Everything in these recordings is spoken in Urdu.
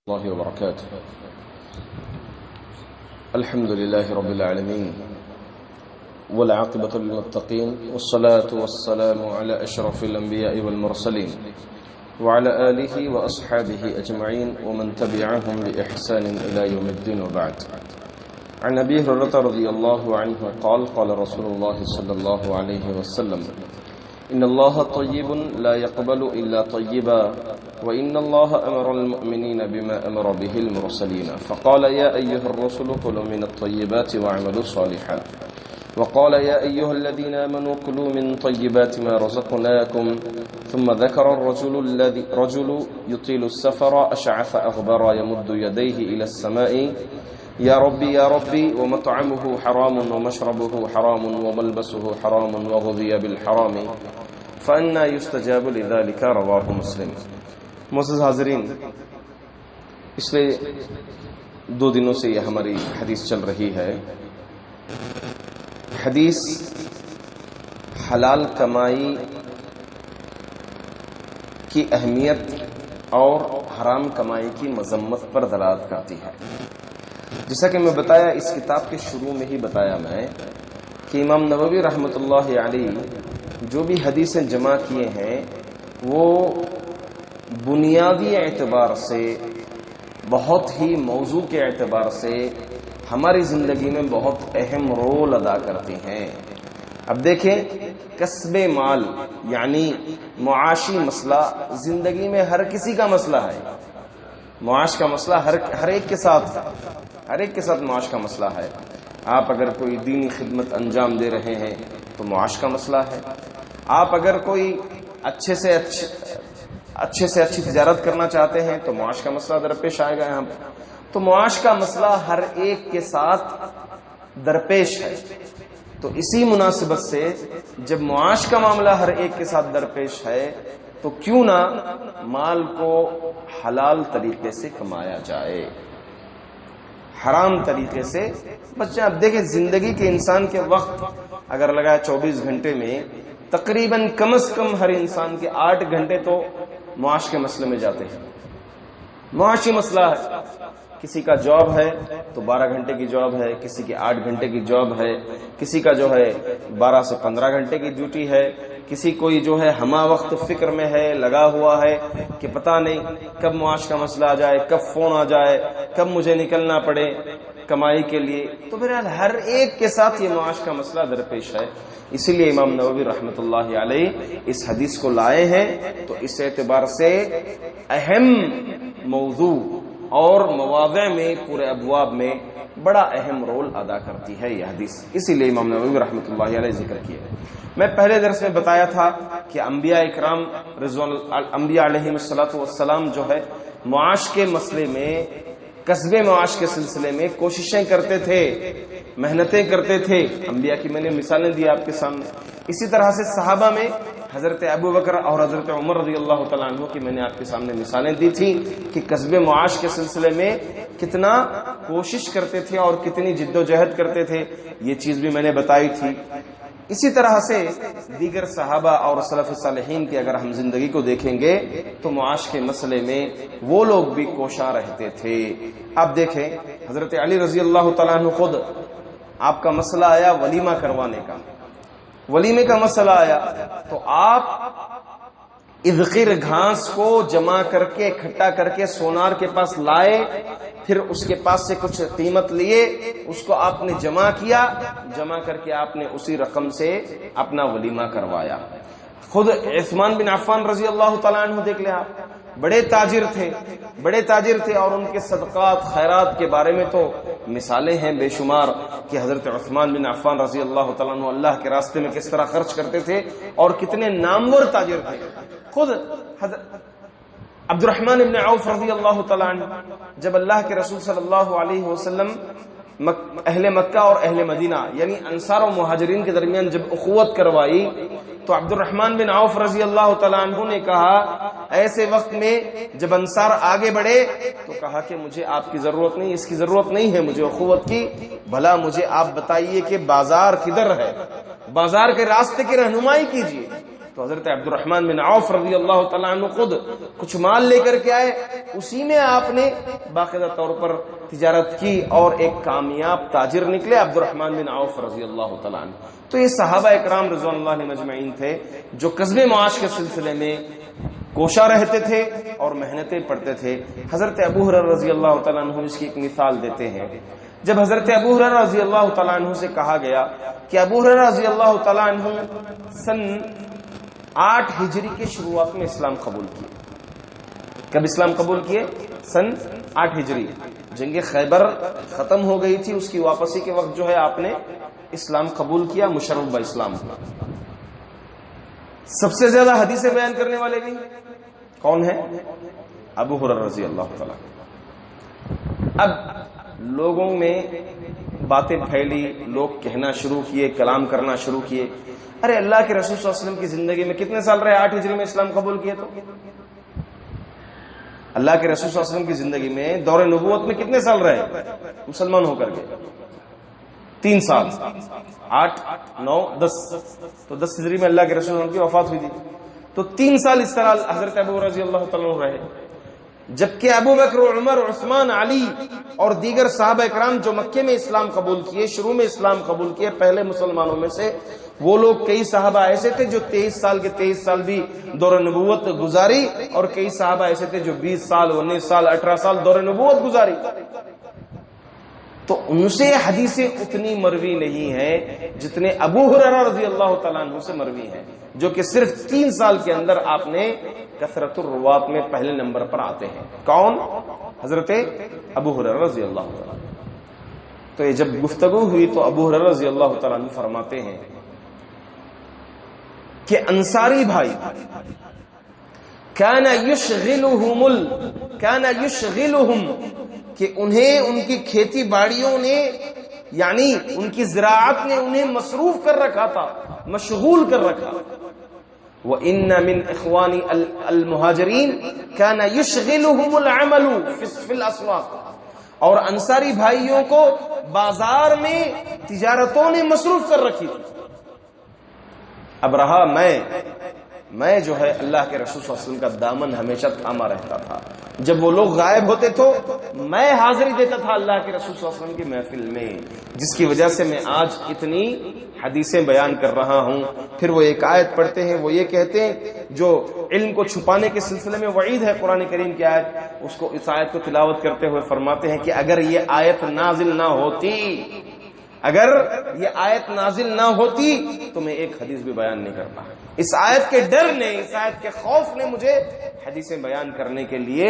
الله وبركاته. الحمد لله رب العالمين والعاقبة للمتقين والصلاة والسلام على أشرف الأنبياء والمرسلين وعلى آله وأصحابه أجمعين ومن تبعهم بإحسان إلى يوم الدين وبعد. عن أبي هريرة رضي الله عنه قال قال رسول الله صلى الله عليه وسلم إن الله طيب لا يقبل إلا طيبا وإن الله أمر المؤمنين بما أمر به المرسلين فقال يا أيها الرسل كلوا من الطيبات واعملوا صالحا وقال يا أيها الذين آمنوا كلوا من طيبات ما رزقناكم ثم ذكر رجل يطيل السفر أشعث أغبر يمد يديه إلى السماء يا ربي يا ربي ومطعمه حرام ومشربه حرام وملبسه حرام وغذي بالحرام فأنا يستجاب لذلك رواه مسلم. معزز حاضرین، پچھلے 2 دنوں سے یہ ہماری حدیث چل رہی ہے. حدیث حلال کمائی کی اہمیت اور حرام کمائی کی مذمت پر دلالت کرتی ہے. جیسا کہ میں بتایا، اس کتاب کے شروع میں ہی بتایا میں کہ امام نووی رحمۃ اللہ علیہ جو بھی حدیثیں جمع کیے ہیں وہ بنیادی اعتبار سے، بہت ہی موضوع کے اعتبار سے ہماری زندگی میں بہت اہم رول ادا کرتی ہیں. اب دیکھیں، کسب مال یعنی معاشی مسئلہ زندگی میں ہر کسی کا مسئلہ ہے. معاش کا مسئلہ ہر ایک کے ساتھ معاش کا مسئلہ ہے. آپ اگر کوئی دینی خدمت انجام دے رہے ہیں تو معاش کا مسئلہ ہے. آپ اگر کوئی اچھے سے اچھی تجارت کرنا چاہتے ہیں تو معاش کا مسئلہ درپیش آئے گا. یہاں تو معاش کا مسئلہ ہر ایک کے ساتھ درپیش ہے. تو اسی مناسبت سے جب معاش کا معاملہ ہر ایک کے ساتھ درپیش ہے تو کیوں نہ مال کو حلال طریقے سے کمایا جائے، حرام طریقے سے بچ جائے. اب دیکھیں، زندگی کے انسان کے وقت اگر لگا 24 گھنٹے میں تقریباً کم از کم ہر انسان کے 8 گھنٹے تو معاش کے مسئلے میں جاتے ہیں. معاشی مسئلہ ہے، کسی کا جاب ہے تو 12 گھنٹے کی جاب ہے، کسی کی 8 گھنٹے کی جاب ہے، کسی کا جو ہے 12 سے 15 گھنٹے کی ڈیوٹی ہے، کسی کوئی جو ہے ہمہ وقت فکر میں ہے، لگا ہوا ہے کہ پتہ نہیں کب معاش کا مسئلہ آ جائے، کب فون آ جائے، کب مجھے نکلنا پڑے کمائی کے لیے. تو بہرحال ہر ایک کے ساتھ یہ معاش کا مسئلہ درپیش ہے. اسی لیے امام نووی رحمۃ اللہ علیہ اس حدیث کو لائے ہیں. تو اس اعتبار سے اہم موضوع اور مواضع میں، پورے ابواب میں بڑا اہم رول ادا کرتی ہے یہ حدیث. اسی لیے امام نووی رحمۃ اللہ علیہ ذکر کیا ہے. میں پہلے درس میں بتایا تھا کہ انبیاء اکرام انبیاء علیہ الصلوۃ والسلام جو ہے معاش کے مسئلے میں، کسب معاش کے سلسلے میں کوششیں کرتے تھے، محنتیں کرتے تھے. انبیاء کی میں نے مثالیں دی آپ کے سامنے. اسی طرح سے صحابہ میں حضرت ابو بکر اور حضرت عمر رضی اللہ تعالیٰ عنہ کی میں نے آپ کے سامنے مثالیں دی تھی کہ کسب معاش کے سلسلے میں کتنا کوشش کرتے تھے اور کتنی جد و جہد کرتے تھے. یہ چیز بھی میں نے بتائی تھی. اسی طرح سے دیگر صحابہ اور سلف صالحین کی اگر ہم زندگی کو دیکھیں گے تو معاش کے مسئلے میں وہ لوگ بھی کوشاں رہتے تھے. آپ دیکھیں، حضرت علی رضی اللہ تعالیٰ عنہ خود آپ کا مسئلہ آیا ولیمہ کروانے کا، ولیمے کا مسئلہ آیا تو آپ اذخر گھاس کو جمع کر کے، اکٹھا کر کے سونار کے پاس لائے، پھر اس کے پاس سے کچھ قیمت لیے، اس کو آپ نے جمع کیا، جمع کر کے آپ نے اسی رقم سے اپنا ولیمہ کروایا. خود عثمان بن عفان رضی اللہ تعالیٰ عنہ دیکھ لیں، آپ بڑے تاجر تھے اور ان کے صدقات خیرات کے بارے میں تو مثالیں ہیں بے شمار کہ حضرت عثمان بن عفان رضی اللہ تعالیٰ عنہ اللہ کے راستے میں کس طرح خرچ کرتے تھے اور کتنے نامور تاجر تھے. خود عبد الرحمن بن عوف رضی اللہ تعالیٰ عنہ جب اللہ کے رسول صلی اللہ علیہ وسلم اہل مکہ اور اہل مدینہ یعنی انصار و مہاجرین کے درمیان جب اخوت کروائی تو عبد الرحمن بن عوف رضی اللہ تعالیٰ عنہ نے کہا، ایسے وقت میں جب انصار آگے بڑھے تو کہا کہ مجھے آپ کی ضرورت نہیں، اس کی ضرورت نہیں ہے مجھے اخوت کی، بھلا مجھے آپ بتائیے کہ بازار کدھر ہے، بازار کے راستے کی رہنمائی کیجیے. تو حضرت عبد الرحمن بن عوف رضی اللہ تعالیٰ عنہ خود کچھ مال لے کر کے آئے، اسی میں آپ نے باقاعدہ طور پر تجارت کی اور ایک کامیاب تاجر نکلے عبد الرحمن بن عوف رضی اللہ تعالیٰ عنہ۔ تو یہ صحابہ اکرام رضوان اللہ علیہم اجمعین تھے جو قصب معاش کے سلسلے میں کوشاں رہتے تھے اور محنتیں پڑھتے تھے۔ حضرت ابو ہریرہ رضی اللہ تعالیٰ عنہ اس کی ایک مثال دیتے ہیں۔ جب حضرت ابو ہریرہ رضی اللہ تعالیٰ عنہ سے کہا گیا کہ ابو ہریرہ رضی اللہ تعالیٰ عنہ سن 8 ہجری کے شروعات میں اسلام قبول کیے۔ کب اسلام قبول کیے؟ سن 8 ہجری۔ جنگ خیبر ختم ہو گئی تھی، اس کی واپسی کے وقت جو ہے آپ نے اسلام قبول کیا، مشرف با اسلام ہوا۔ سب سے زیادہ حدیثیں بیان کرنے والے بھی کون ہیں؟ ابو ہریرہ رضی اللہ تعالیٰ۔ اب لوگوں میں باتیں پھیلی، لوگ کہنا شروع کیے، کلام کرنا شروع کیے، ارے اللہ کے رسول صلی اللہ علیہ وسلم کی زندگی میں کتنے سال رہے؟ 8 ہجری میں اسلام قبول کیے تو اللہ کے رسول صلی اللہ علیہ وسلم کی زندگی میں دور نبوت میں کتنے سال رہے مسلمان ہو کر کے؟ 3 سال، 8 9 10، تو 10 ہجری میں اللہ کے رسول صلی اللہ علیہ وسلم کی وفات ہوئی تھی، تو 3 سال اس طرح حضرت ابو رضی اللہ تعالیٰ عنہ رہے، جبکہ ابو بکر، عمر، عثمان، علی اور دیگر صحابہ اکرام جو مکے میں اسلام قبول کیے، شروع میں اسلام قبول کیے، پہلے مسلمانوں میں سے وہ لوگ کئی صحابہ ایسے تھے جو 23 سال کے 23 سال بھی دور نبوت گزاری، اور کئی صحابہ ایسے تھے جو 20 سال 19 سال 18 سال دور نبوت گزاری۔ تو ان سے حدیثیں اتنی مروی نہیں ہیں جتنے ابو ہریرہ رضی اللہ تعالیٰ عنہ سے مروی ہیں، جو کہ صرف 3 سال کے اندر آپ نے کثرت الروات میں پہلے نمبر پر آتے ہیں۔ کون؟ حضرت ابو ہریرہ رضی اللہ تعالیٰ۔ تو یہ جب گفتگو ہوئی تو ابو ہریرہ رضی اللہ تعالیٰ عنہ فرماتے ہیں کہ انصاری بھائی کان یشغلہم کہ انہیں ان کی کھیتی باڑیوں نے، یعنی ان کی زراعت نے انہیں مصروف کر رکھا تھا، مشغول کر رکھا۔ وَإِنَّ مِنْ إِخْوَانِ الْمُهَاجِرِينَ كَانَ يُشْغِلُهُمُ الْعَمَلُ فِي الْأَسْوَاقِ، اور انصاری بھائیوں کو بازار میں تجارتوں نے مصروف کر رکھی تھی۔ اب رہا میں جو ہے اللہ کے رسول صلی اللہ علیہ وسلم کا دامن ہمیشہ تھاما رہتا تھا، جب وہ لوگ غائب ہوتے تو میں حاضری دیتا تھا اللہ کے رسول صلی اللہ علیہ وسلم کی محفل میں، جس کی وجہ سے میں آج اتنی حدیثیں بیان کر رہا ہوں۔ پھر وہ ایک آیت پڑھتے ہیں، وہ یہ کہتے ہیں جو علم کو چھپانے کے سلسلے میں وعید ہے قرآن کریم کی آیت، اس کو اس آیت کو تلاوت کرتے ہوئے فرماتے ہیں کہ اگر یہ آیت نازل نہ ہوتی، اگر یہ آیت نازل نہ ہوتی تو میں ایک حدیث بھی بیان نہیں کرتا۔ اس آیت کے ڈر نے، اس آیت کے خوف نے مجھے حدیثیں بیان کرنے کے لیے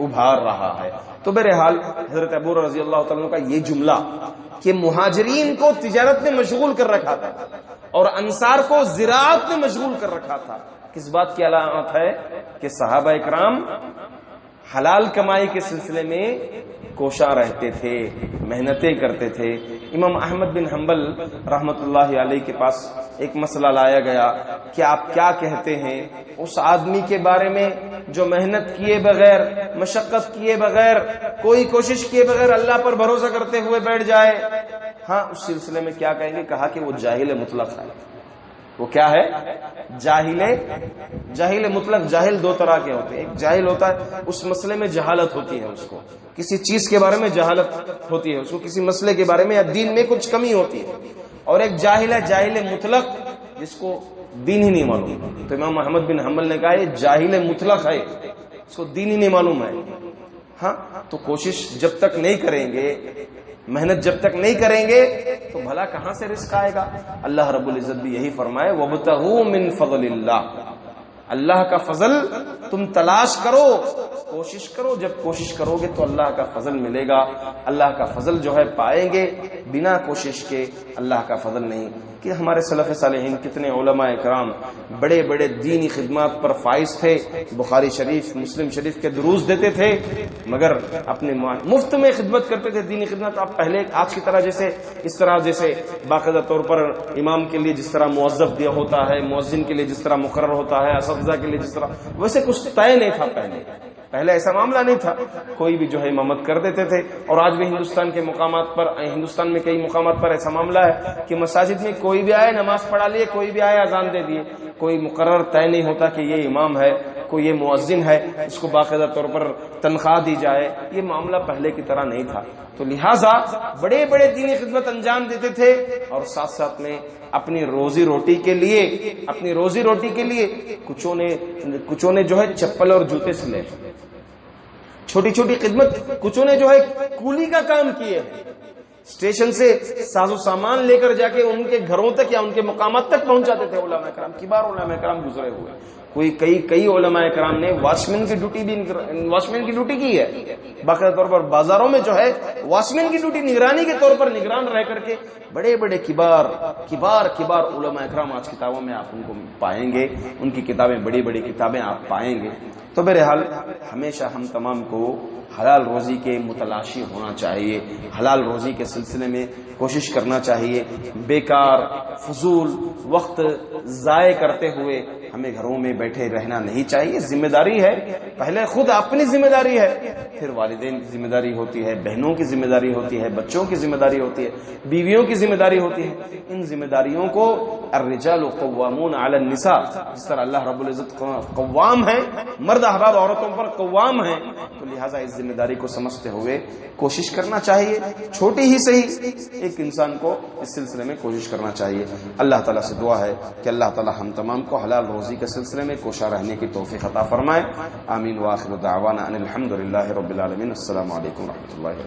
ابھار رہا ہے۔ تو بہرحال حضرت ابو رضی اللہ تعالیٰ کا یہ جملہ کہ مہاجرین کو تجارت نے مشغول کر رکھا تھا اور انصار کو زراعت نے مشغول کر رکھا تھا، کس بات کی علامت ہے؟ کہ صحابہ اکرام حلال کمائی کے سلسلے میں کوشاں رہتے تھے، محنتیں کرتے تھے۔ امام احمد بن حنبل رحمت اللہ علیہ کے پاس ایک مسئلہ لایا گیا کہ آپ کیا کہتے ہیں اس آدمی کے بارے میں جو محنت کیے بغیر، مشقت کیے بغیر، کوئی کوشش کیے بغیر اللہ پر بھروسہ کرتے ہوئے بیٹھ جائے؟ ہاں، اس سلسلے میں کیا کہیں گے؟ کہا کہ وہ جاہل مطلق ہے۔ وہ کیا ہے؟ جاہل مطلق۔ جاہل 2 طرح کے ہوتے ہیں، ایک جاہل ہوتا ہے اس مسئلے میں جہالت ہوتی ہے، اس کو کسی چیز کے بارے میں جہالت ہوتی ہے، اس کو کسی مسئلے کے بارے میں یا دین میں کچھ کمی ہوتی ہے، اور ایک جاہل ہے جاہل مطلق جس کو دین ہی نہیں معلوم۔ تو امام احمد بن حنبل نے کہا یہ جاہل مطلق ہے، اس کو دین ہی نہیں معلوم ہے۔ ہاں، تو کوشش جب تک نہیں کریں گے، محنت جب تک نہیں کریں گے تو بھلا کہاں سے رزق آئے گا؟ اللہ رب العزت بھی یہی فرمائے وَابْتَغُوا مِن فَضْلِ اللَّهِ، اللہ کا فضل تم تلاش کرو، کوشش کرو۔ جب کوشش کرو گے تو اللہ کا فضل ملے گا، اللہ کا فضل جو ہے پائیں گے، بنا کوشش کے اللہ کا فضل نہیں۔ کہ ہمارے سلف صالحین کتنے علماء اکرام بڑے بڑے دینی خدمات پر فائز تھے، بخاری شریف، مسلم شریف کے دروس دیتے تھے، مگر اپنے مفت میں خدمت کرتے تھے، دینی خدمت۔ آپ پہلے آج کی طرح جیسے باقاعدہ طور پر امام کے لیے جس طرح موظف دیا ہوتا ہے، مؤذن کے لیے جس طرح مقرر ہوتا ہے، اساتذہ کے لیے جس طرح، ویسے کچھ طے نہیں تھا پہلے۔ پہلے ایسا معاملہ نہیں تھا، کوئی بھی جو ہے امامت کر دیتے تھے. اور آج بھی ہندوستان کے مقامات پر، ہندوستان میں کئی مقامات پر ایسا معاملہ ہے کہ مساجد میں کوئی بھی آئے نماز پڑھا لیے، کوئی بھی آئے اذان دے دیے، کوئی مقرر طے نہیں ہوتا کہ یہ امام ہے، کوئی یہ مؤذن ہے، اس کو باقاعدہ طور پر تنخواہ دی جائے. یہ معاملہ پہلے کی طرح نہیں تھا. تو لہٰذا بڑے بڑے دینی خدمت انجام دیتے تھے اور ساتھ ساتھ میں اپنی روزی روٹی کے لیے کچھوں نے جو ہے چپل اور جوتے سلے، چھوٹی چھوٹی خدمت کچھوں نے جو ہے کولی کا کام کیے، اسٹیشن سے ساز و سامان لے کر جا کے ان کے گھروں تک یا ان کے مقامات تک پہنچاتے تھے. علماء کرام، کبار علماء کرام گزرے ہوئے، کئی علماء کرام نے واچ مین کی ڈیوٹی کی ہے. باقاعدہ طور پر بازاروں میں جو ہے واچ مین کی ڈیوٹی نگرانی کے طور پر نگران رہ کر کے بڑے بڑے کبار علماء کرام آج کتابوں میں آپ ان کو پائیں گے، ان کی کتابیں بڑی بڑی کتابیں آپ پائیں گے. تو بہرحال ہمیشہ ہم تمام کو حلال روزی کے متلاشی ہونا چاہیے، حلال روزی کے سلسلے میں کوشش کرنا چاہیے. بیکار فضول وقت ضائع کرتے ہوئے ہمیں گھروں میں بیٹھے رہنا نہیں چاہیے. ذمہ داری ہے، پہلے خود اپنی ذمہ داری ہے، پھر والدین کی ذمہ داری ہوتی ہے، بہنوں کی ذمہ داری ہوتی ہے، بچوں کی ذمہ داری ہوتی ہے، بیویوں کی ذمہ داری ہوتی ہے. ان ذمہ داریوں کو الرجال قوامون علی النساء، جس طرح اللہ رب العزت قوام ہے، مرد احباب عورتوں پر قوام ہیں، تو لہٰذا اس ذمہ داری کو سمجھتے ہوئے کوشش کرنا چاہیے. چھوٹی ہی صحیح ایک انسان کو اس سلسلے میں کوشش کرنا چاہیے. اللہ تعالیٰ سے دعا ہے کہ اللہ تعالیٰ ہم تمام کو حلال روزی کے سلسلے میں کوشاں رہنے کی توفیق عطا فرمائے. آمین. وآخر دعوانا ان الحمد للہ رب العالمین. السلام علیکم و رحمۃ اللہ.